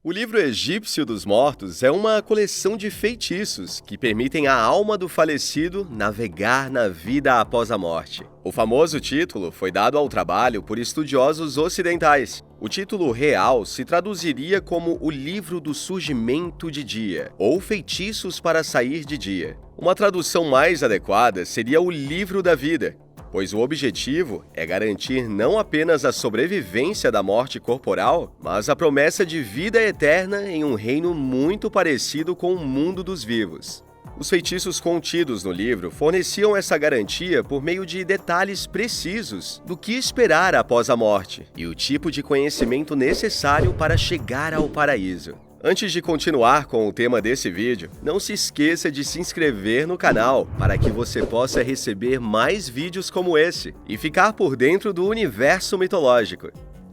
O livro egípcio dos mortos é uma coleção de feitiços que permitem à alma do falecido navegar na vida após a morte. O famoso título foi dado ao trabalho por estudiosos ocidentais. O título real se traduziria como O Livro do Surgimento de Dia, ou Feitiços para Sair de Dia. Uma tradução mais adequada seria O Livro da Vida, pois o objetivo é garantir não apenas a sobrevivência da morte corporal, mas a promessa de vida eterna em um reino muito parecido com o mundo dos vivos. Os feitiços contidos no livro forneciam essa garantia por meio de detalhes precisos do que esperar após a morte e o tipo de conhecimento necessário para chegar ao paraíso. Antes de continuar com o tema desse vídeo, não se esqueça de se inscrever no canal para que você possa receber mais vídeos como esse e ficar por dentro do universo mitológico.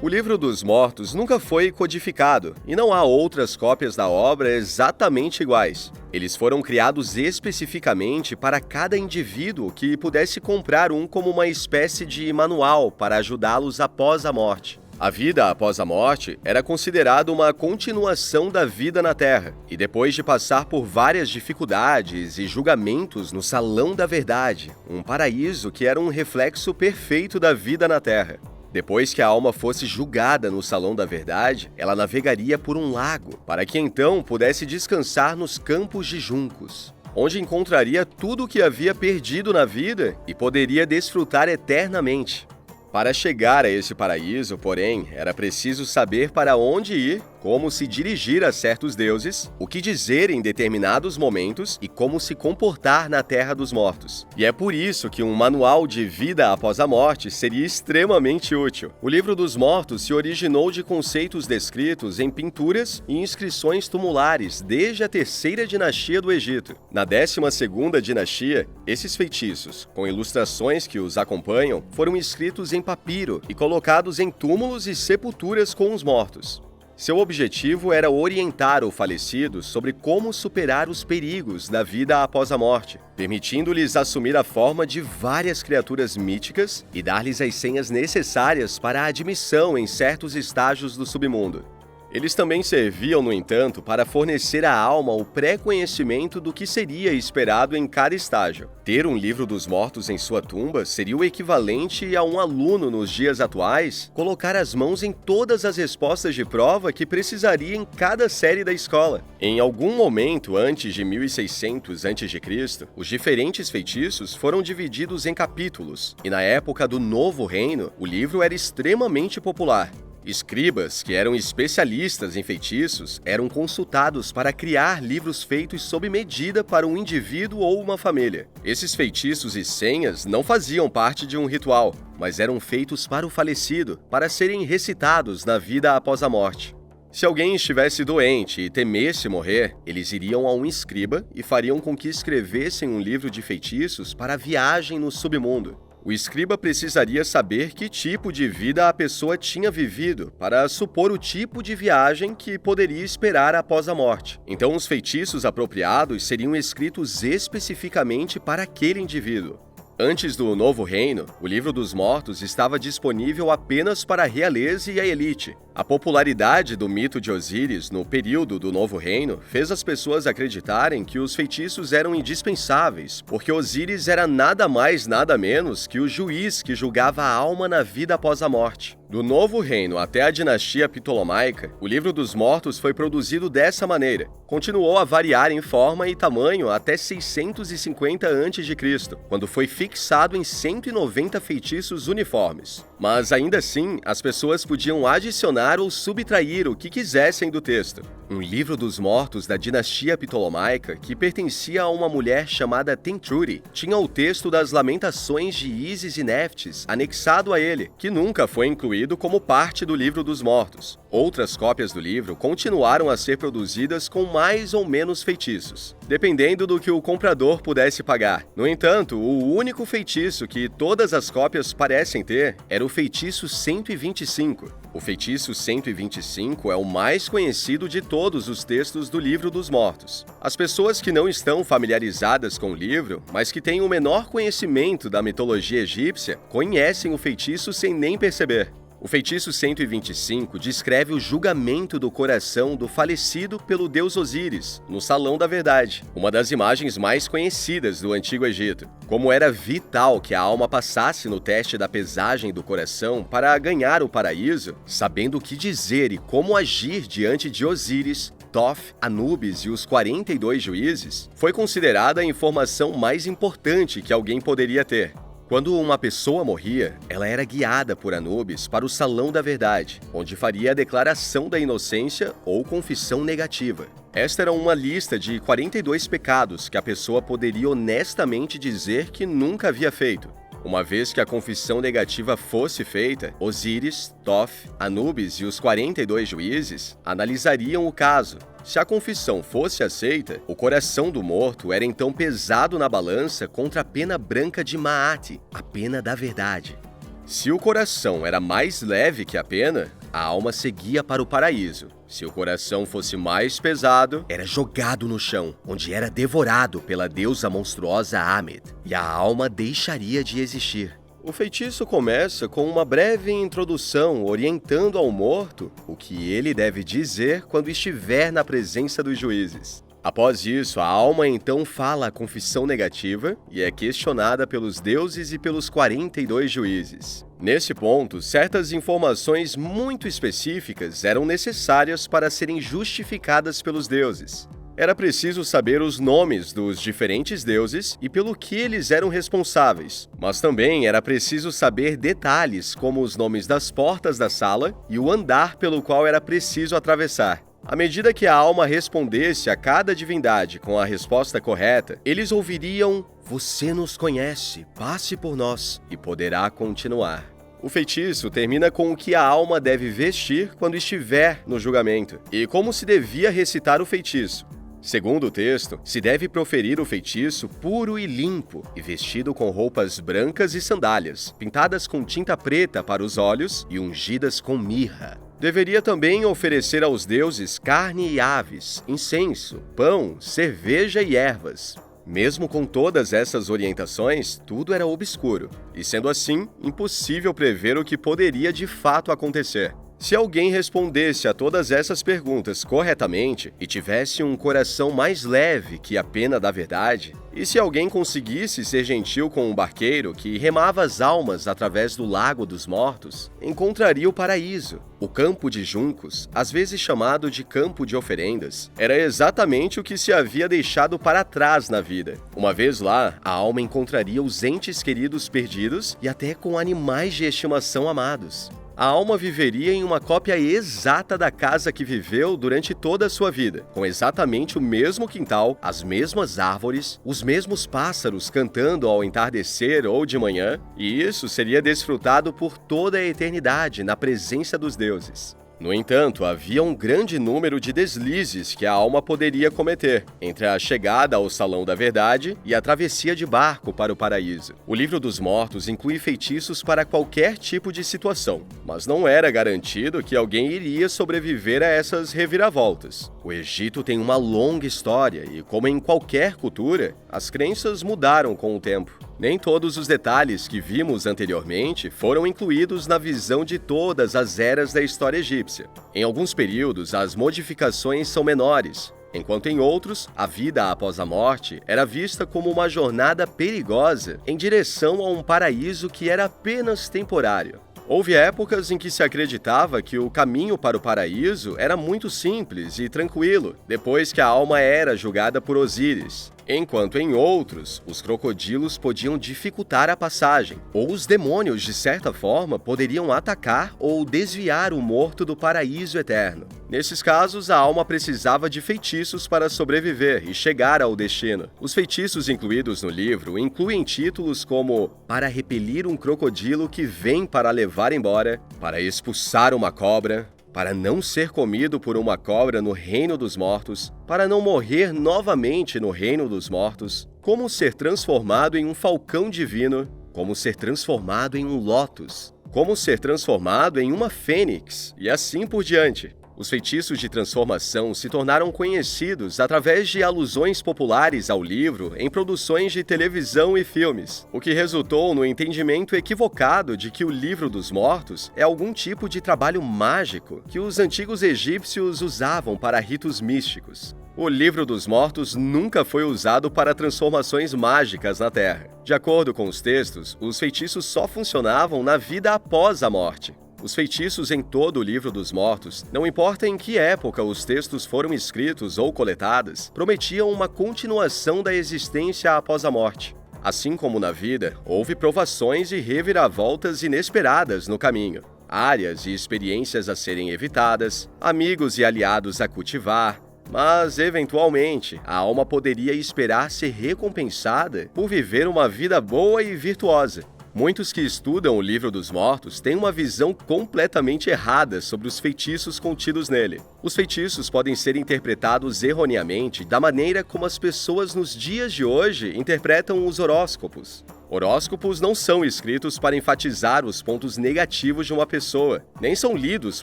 O Livro dos Mortos nunca foi codificado e não há outras cópias da obra exatamente iguais. Eles foram criados especificamente para cada indivíduo que pudesse comprar um como uma espécie de manual para ajudá-los após a morte. A vida após a morte era considerada uma continuação da vida na Terra, e depois de passar por várias dificuldades e julgamentos no Salão da Verdade, um paraíso que era um reflexo perfeito da vida na Terra. Depois que a alma fosse julgada no Salão da Verdade, ela navegaria por um lago, para que então pudesse descansar nos campos de juncos, onde encontraria tudo o que havia perdido na vida e poderia desfrutar eternamente. Para chegar a esse paraíso, porém, era preciso saber para onde ir, como se dirigir a certos deuses, o que dizer em determinados momentos e como se comportar na Terra dos Mortos. E é por isso que um manual de vida após a morte seria extremamente útil. O Livro dos Mortos se originou de conceitos descritos em pinturas e inscrições tumulares desde a terceira dinastia do Egito. Na 12ª dinastia, esses feitiços, com ilustrações que os acompanham, foram escritos em papiro e colocados em túmulos e sepulturas com os mortos. Seu objetivo era orientar o falecido sobre como superar os perigos da vida após a morte, permitindo-lhes assumir a forma de várias criaturas míticas e dar-lhes as senhas necessárias para a admissão em certos estágios do submundo. Eles também serviam, no entanto, para fornecer à alma o pré-conhecimento do que seria esperado em cada estágio. Ter um livro dos mortos em sua tumba seria o equivalente a um aluno nos dias atuais colocar as mãos em todas as respostas de prova que precisaria em cada série da escola. Em algum momento antes de 1600 a.C., os diferentes feitiços foram divididos em capítulos, e na época do Novo Reino, o livro era extremamente popular. Escribas, que eram especialistas em feitiços, eram consultados para criar livros feitos sob medida para um indivíduo ou uma família. Esses feitiços e senhas não faziam parte de um ritual, mas eram feitos para o falecido, para serem recitados na vida após a morte. Se alguém estivesse doente e temesse morrer, eles iriam a um escriba e fariam com que escrevessem um livro de feitiços para a viagem no submundo. O escriba precisaria saber que tipo de vida a pessoa tinha vivido para supor o tipo de viagem que poderia esperar após a morte. Então, os feitiços apropriados seriam escritos especificamente para aquele indivíduo. Antes do Novo Reino, o Livro dos Mortos estava disponível apenas para a realeza e a elite. A popularidade do mito de Osíris no período do Novo Reino fez as pessoas acreditarem que os feitiços eram indispensáveis, porque Osíris era nada mais nada menos que o juiz que julgava a alma na vida após a morte. Do Novo Reino até a dinastia Ptolomaica, o Livro dos Mortos foi produzido dessa maneira. Continuou a variar em forma e tamanho até 650 a.C., quando foi fixado em 190 feitiços uniformes. Mas ainda assim, as pessoas podiam adicionar ou subtrair o que quisessem do texto. Um Livro dos Mortos da dinastia Ptolomaica, que pertencia a uma mulher chamada Tentruri, tinha o texto das lamentações de Ísis e Néftis anexado a ele, que nunca foi incluído como parte do Livro dos Mortos. Outras cópias do livro continuaram a ser produzidas com mais ou menos feitiços, dependendo do que o comprador pudesse pagar. No entanto, o único feitiço que todas as cópias parecem ter era o feitiço 125. O feitiço 125 é o mais conhecido de todos os textos do Livro dos Mortos. As pessoas que não estão familiarizadas com o livro, mas que têm o menor conhecimento da mitologia egípcia, conhecem o feitiço sem nem perceber. O feitiço 125 descreve o julgamento do coração do falecido pelo deus Osíris, no Salão da Verdade, uma das imagens mais conhecidas do Antigo Egito. Como era vital que a alma passasse no teste da pesagem do coração para ganhar o paraíso, sabendo o que dizer e como agir diante de Osíris, Thoth, Anubis e os 42 juízes, foi considerada a informação mais importante que alguém poderia ter. Quando uma pessoa morria, ela era guiada por Anubis para o Salão da Verdade, onde faria a declaração da inocência ou confissão negativa. Esta era uma lista de 42 pecados que a pessoa poderia honestamente dizer que nunca havia feito. Uma vez que a confissão negativa fosse feita, Osíris, Thoth, Anubis e os 42 juízes analisariam o caso. Se a confissão fosse aceita, o coração do morto era então pesado na balança contra a pena branca de Maat, a pena da verdade. Se o coração era mais leve que a pena, a alma seguia para o paraíso. Se o coração fosse mais pesado, era jogado no chão, onde era devorado pela deusa monstruosa Amed, e a alma deixaria de existir. O feitiço começa com uma breve introdução orientando ao morto o que ele deve dizer quando estiver na presença dos juízes. Após isso, a alma então fala a confissão negativa e é questionada pelos deuses e pelos 42 juízes. Nesse ponto, certas informações muito específicas eram necessárias para serem justificadas pelos deuses. Era preciso saber os nomes dos diferentes deuses e pelo que eles eram responsáveis, mas também era preciso saber detalhes como os nomes das portas da sala e o andar pelo qual era preciso atravessar. À medida que a alma respondesse a cada divindade com a resposta correta, eles ouviriam: "Você nos conhece, passe por nós", e poderá continuar. O feitiço termina com o que a alma deve vestir quando estiver no julgamento e como se devia recitar o feitiço. Segundo o texto, se deve proferir o feitiço puro e limpo e vestido com roupas brancas e sandálias, pintadas com tinta preta para os olhos e ungidas com mirra. Deveria também oferecer aos deuses carne e aves, incenso, pão, cerveja e ervas. Mesmo com todas essas orientações, tudo era obscuro, e sendo assim, impossível prever o que poderia de fato acontecer. Se alguém respondesse a todas essas perguntas corretamente e tivesse um coração mais leve que a pena da verdade, e se alguém conseguisse ser gentil com um barqueiro que remava as almas através do lago dos mortos, encontraria o paraíso. O campo de juncos, às vezes chamado de campo de oferendas, era exatamente o que se havia deixado para trás na vida. Uma vez lá, a alma encontraria os entes queridos perdidos e até com animais de estimação amados. A alma viveria em uma cópia exata da casa que viveu durante toda a sua vida, com exatamente o mesmo quintal, as mesmas árvores, os mesmos pássaros cantando ao entardecer ou de manhã, e isso seria desfrutado por toda a eternidade na presença dos deuses. No entanto, havia um grande número de deslizes que a alma poderia cometer, entre a chegada ao Salão da Verdade e a travessia de barco para o paraíso. O Livro dos Mortos inclui feitiços para qualquer tipo de situação, mas não era garantido que alguém iria sobreviver a essas reviravoltas. O Egito tem uma longa história e, como em qualquer cultura, as crenças mudaram com o tempo. Nem todos os detalhes que vimos anteriormente foram incluídos na visão de todas as eras da história egípcia. Em alguns períodos, as modificações são menores, enquanto em outros, a vida após a morte era vista como uma jornada perigosa em direção a um paraíso que era apenas temporário. Houve épocas em que se acreditava que o caminho para o paraíso era muito simples e tranquilo, depois que a alma era julgada por Osíris, enquanto em outros, os crocodilos podiam dificultar a passagem, ou os demônios, de certa forma, poderiam atacar ou desviar o morto do paraíso eterno. Nesses casos, a alma precisava de feitiços para sobreviver e chegar ao destino. Os feitiços incluídos no livro incluem títulos como "para repelir um crocodilo que vem para levar embora", "para expulsar uma cobra", "para não ser comido por uma cobra no reino dos mortos", "para não morrer novamente no reino dos mortos", "como ser transformado em um falcão divino", "como ser transformado em um lótus", "como ser transformado em uma fênix", e assim por diante. Os feitiços de transformação se tornaram conhecidos através de alusões populares ao livro em produções de televisão e filmes, o que resultou no entendimento equivocado de que o Livro dos Mortos é algum tipo de trabalho mágico que os antigos egípcios usavam para ritos místicos. O Livro dos Mortos nunca foi usado para transformações mágicas na Terra. De acordo com os textos, os feitiços só funcionavam na vida após a morte. Os feitiços em todo o Livro dos Mortos, não importa em que época os textos foram escritos ou coletados, prometiam uma continuação da existência após a morte. Assim como na vida, houve provações e reviravoltas inesperadas no caminho, áreas e experiências a serem evitadas, amigos e aliados a cultivar, mas, eventualmente, a alma poderia esperar ser recompensada por viver uma vida boa e virtuosa. Muitos que estudam o Livro dos Mortos têm uma visão completamente errada sobre os feitiços contidos nele. Os feitiços podem ser interpretados erroneamente da maneira como as pessoas nos dias de hoje interpretam os horóscopos. Horóscopos não são escritos para enfatizar os pontos negativos de uma pessoa, nem são lidos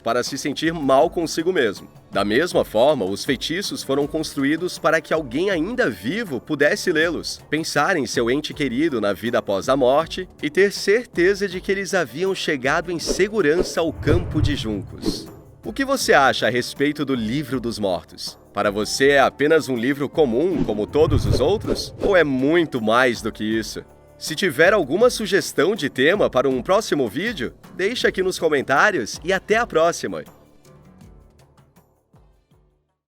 para se sentir mal consigo mesmo. Da mesma forma, os feitiços foram construídos para que alguém ainda vivo pudesse lê-los, pensar em seu ente querido na vida após a morte e ter certeza de que eles haviam chegado em segurança ao campo de juncos. O que você acha a respeito do Livro dos Mortos? Para você é apenas um livro comum, como todos os outros? Ou é muito mais do que isso? Se tiver alguma sugestão de tema para um próximo vídeo, deixa aqui nos comentários e até a próxima!